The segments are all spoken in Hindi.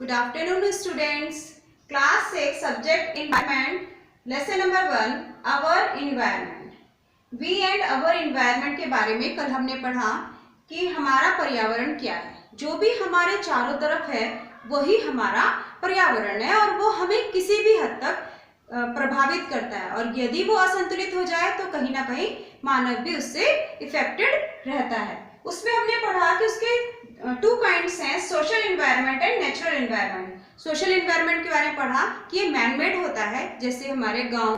Good afternoon, students. Class 6, subject environment, lesson number 1, our environment. We and our environment के बारे में कल हमने पढ़ा कि हमारा पर्यावरण क्या है। जो भी हमारे चारों तरफ है वही हमारा पर्यावरण है और वो हमें किसी भी हद तक प्रभावित करता है, और यदि वो असंतुलित हो जाए तो कहीं ना कहीं मानव भी उससे इफेक्टेड रहता है। उसमें हमने पढ़ा कि उसके टू काइंड्स हैं, social environment and natural environment. Social environment के बारे में पढ़ा कि ये मैनमेड होता है, जैसे हमारे गांव,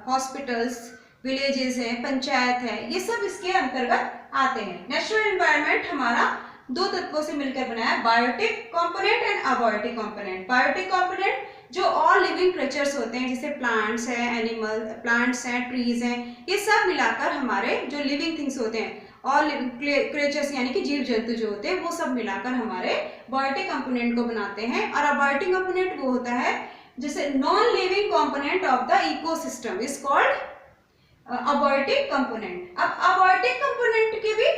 हॉस्पिटल्स, विलेजेस हैं, पंचायत है, ये सब इसके अंतर्गत आते हैं। नेचुरल एनवायरनमेंट हमारा दो तत्वों से मिलकर बना है, biotic component and abiotic component. Biotic component जो ऑल लिविंग क्रिएचर्स होते हैं, जैसे प्लांट्स हैं, एनिमल प्लांट्स हैं, ट्रीज हैं, ये सब मिलाकर हमारे जो लिविंग थिंग्स होते हैं, ऑल लिविंग क्रिएचर्स यानी कि जीव जंतु जो होते हैं, वो सब मिलाकर हमारे बायोटिक कंपोनेंट को बनाते हैं। और अबायोटिक कंपोनेंट वो होता है जैसे non living component of the ecosystem is called abiotic component. अब अबायोटिक कंपोनेंट के भी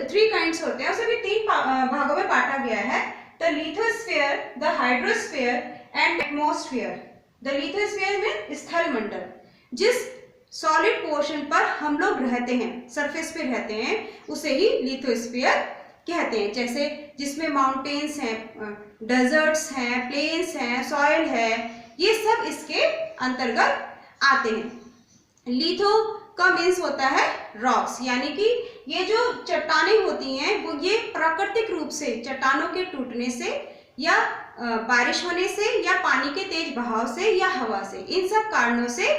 थ्री काइंड्स होते हैं, उसे भी तीन भागों में बांटा गया है, the lithosphere, the hydrosphere and atmosphere. The lithosphere में स्थल मंडल, जिस सॉलिड पोर्शन पर हम लोग रहते हैं, सरफेस पे रहते हैं, उसे ही लिथोस्फीयर कहते हैं। जैसे जिसमें माउंटेन्स हैं, डेजर्ट्स हैं, प्लेन्स हैं, सॉइल है, ये सब इसके अंतर्गत आते हैं। लिथो का मीन्स होता है रॉक्स, यानी कि ये जो चट्टानें होती हैं वो ये प्राकृतिक रूप से चट्टानों के टूटने से या बारिश होने से या पानी के तेज बहाव से या हवा से, इन सब कारणों से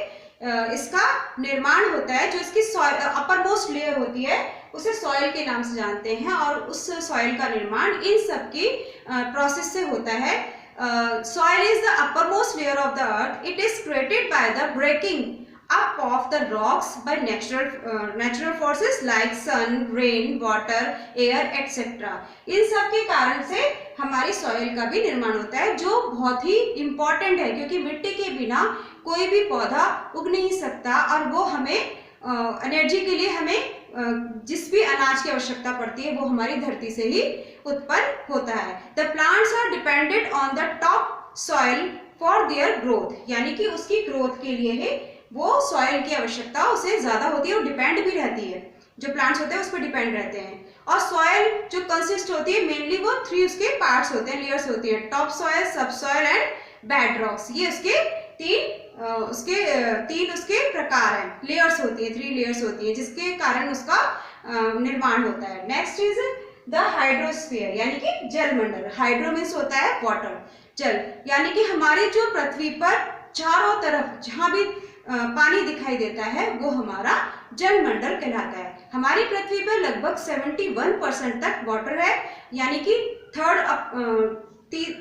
इसका निर्माण होता है। जो इसकी अपर मोस्ट लेयर होती है उसे सॉइल के नाम से जानते हैं, और उस सॉइल का निर्माण इन सब की प्रोसेस से होता है। Soil is the upper most layer of the earth. It is created by the breaking up of the rocks by natural forces like sun, rain, water, air, etc. इन सब के कारण से हमारी सॉइल का भी निर्माण होता है, जो बहुत ही इम्पोर्टेंट है, क्योंकि मिट्टी के बिना कोई भी पौधा उग नहीं सकता, और वो हमें एनर्जी के लिए हमें जिस भी अनाज की आवश्यकता पड़ती है वो हमारी धरती से ही उत्पन्न होता है। The plants are dependent on the top soil for their growth, यानी कि उसकी ग्रोथ के लिए ही वो सॉइल की आवश्यकता उसे ज्यादा होती है और डिपेंड भी रहती है। जो प्लांट्स होते हैं उस पर डिपेंड रहते हैं। और सॉइल जो कंसिस्ट होती है मेनली वो थ्री उसके पार्ट्स होते हैं, लेयर्स होती है, टॉप सॉइल, सब सॉइल एंड बेड रॉक्स। ये उसके तीन उसके प्रकार हैं, लेयर्स होती है, थ्री लेयर्स होती है, जिसके कारण उसका निर्माण होता है। नेक्स्ट इज द हाइड्रोस्फीयर, यानी कि जल मंडल। हाइड्रो मीन्स होता है वाटर, जल, यानी कि हमारी जो पृथ्वी पर चारों तरफ जहां भी पानी दिखाई देता है वो हमारा जल मंडल कहलाता है। हमारी पृथ्वी पर लगभग 71% तक वाटर है, यानी कि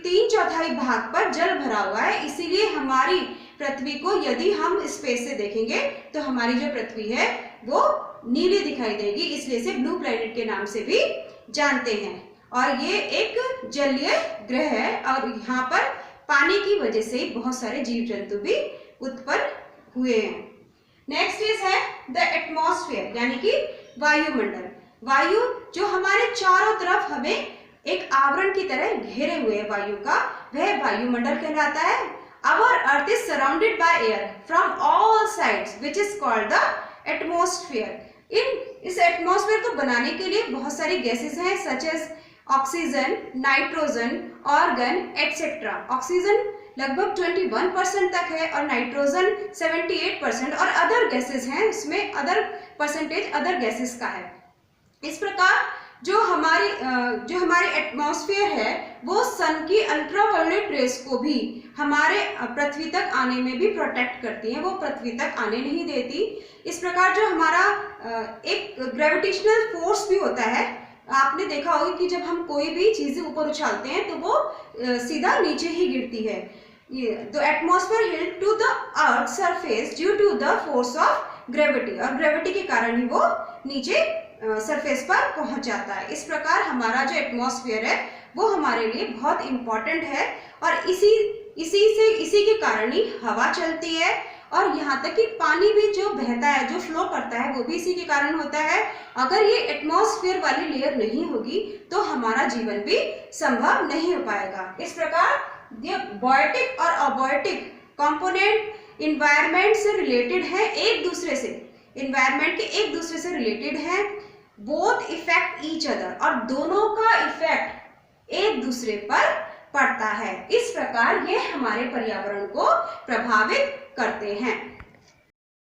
तीन चौथाई भाग पर जल भरा हुआ है। इसीलिए हमारी पृथ्वी को यदि हम स्पेस से देखेंगे तो हमारी जो पृथ्वी है वो नीली दिखाई देगी, इसलिए इसे ब्लू प्लैनेट के नाम से भी जानते हैं। और ये एक जलीय ग्रह है, और यहाँ पर पानी की वजह से बहुत सारे जीव जंतु भी उत्पन्न हुए हैं। नेक्स्ट इज है द एटमॉस्फेयर, यानी कि वायुमंडल। वायु जो हमारे चारों तरफ हमें एक आवरण की तरह घेरे हुए है वायु का, वह वायुमंडल कहलाता है। Our earth is surrounded by air from all sides which is called the atmosphere. इस एटमॉस्फेयर को बनाने के लिए बहुत सारी गैसेस हैं, such as oxygen, nitrogen, argon etcetera. Oxygen लगभग 21% तक है और नाइट्रोजन 78%, और अदर गैसेस हैं, उसमें अदर परसेंटेज अदर गैसेस का है। इस प्रकार जो हमारी एटमॉस्फेयर है वो सन की अल्ट्रावायलेट रेस को भी हमारे पृथ्वी तक आने में भी प्रोटेक्ट करती है, वो पृथ्वी तक आने नहीं देती। इस प्रकार जो हमारा एक ग्रेविटेशनल फोर्स भी होता है, आपने देखा होगा कि जब हम कोई भी चीजें ऊपर उछालते हैं तो वो सीधा नीचे ही गिरती है। The atmosphere held to the earth surface due to the force of gravity, और ग्रेविटी के कारण ही वो नीचे सरफेस पर पहुंच जाता है। इस प्रकार हमारा जो एटमॉस्फेयर है वो हमारे लिए बहुत इम्पोर्टेंट है, और इसी के कारण ही हवा चलती है, और यहाँ तक कि पानी भी जो बहता है, जो फ्लो करता है, वो भी इसी के कारण होता है। अगर ये एटमॉस्फेयर वाली लेयर नहीं होगी तो हमारा जीवन भी संभव नहीं हो पाएगा। इस प्रकार ये बायोटिक और अबायोटिक कंपोनेंट इन्वायरमेंट से रिलेटेड है, एक दूसरे से, इन्वायरमेंट के एक दूसरे से रिलेटेड है। बोथ इफेक्ट ईच अदर, और दोनों का इफेक्ट एक दूसरे पर पड़ता है। इस प्रकार ये हमारे पर्यावरण को प्रभावित करते हैं।